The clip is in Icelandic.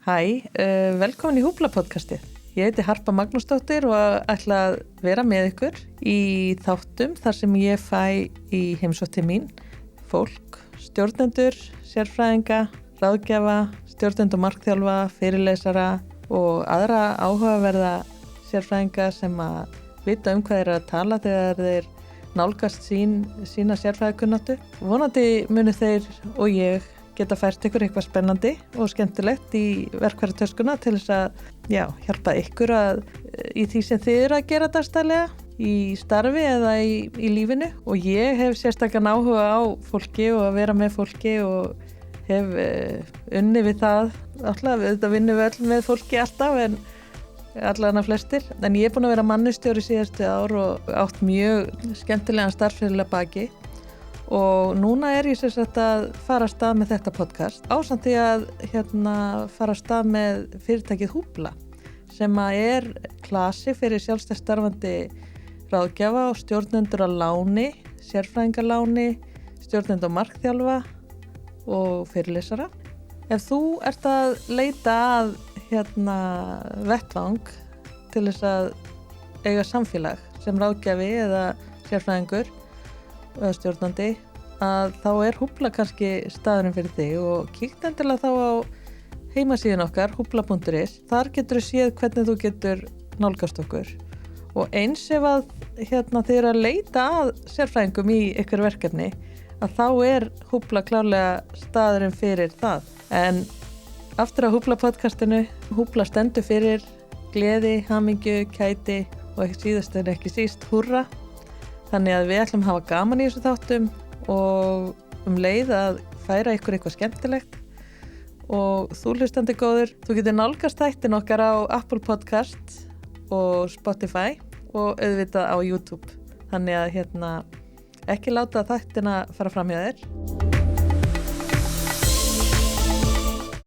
Velkomin í Húbla podcastið. Ég heiti Harpa Magnúsdóttir og ætla að vera með ykkur í þáttum þar sem ég fæ í heimsótt til mín fólk, stjórnendur, sérfræðinga, ráðgjafa, stjórnendur markþjálfa, fyrirlesara og aðra áhugaverða sérfræðinga sem að vita hvað þeir eru að tala þegar þeir nálgast sína sérfræðikunnáttu. Vonandi munu þeir og ég geta fært ykkur eitthvað spennandi og skemmtilegt í verkfæratöskuna til þess að hjálpa ykkur í því sem þið eru að gera dagstælega í starfi eða í lífinu. Og ég hef sérstakann áhuga á fólki og að vera með fólki og hef unnið við það. Alltaf, þetta vinnum við öll með fólki alltaf en allavega flestir. En ég er búin að vera mannustjóri síðustu ár og átt mjög skemmtilegan starfsferil að baki. Og núna er ég að fara af stað með þetta podcast ásamt því að fara af stað með fyrirtækið Húbla sem er klasi fyrir sjálfstætt starfandi ráðgjafa og stjórnendur að láni, sérfræðingaláni, stjórnendur markþjálfa og fyrirlesara. Ef þú ert að leita að vettvang til þess að eiga samfélag sem ráðgjafi eða sérfræðingur eða stjórnandi, að þá er Húbla kannski staðurinn fyrir þig og kíkt endilega þá á heimasíðun okkar, hubla.is. Þar getur þú séð hvernig þú getur nálgast okkur. Og eins ef að þið eru að leita að sérfræðingum í ykkur verkefni, að þá er Húbla klárlega staðurinn fyrir það. En aftur á Húbla podcastinu, Húbla stendur fyrir gleði, hamingju, kæti og síðast en ekki síst húrra. Þannig að við ætlum að hafa gaman í þessu þáttum og leið að færa ykkur eitthvað skemmtilegt. Og þú hlustandi góður, þú getur nálgast þættin okkar á Apple Podcast og Spotify og auðvitað á YouTube. Þannig að ekki láta þættina fara fram hjá þér.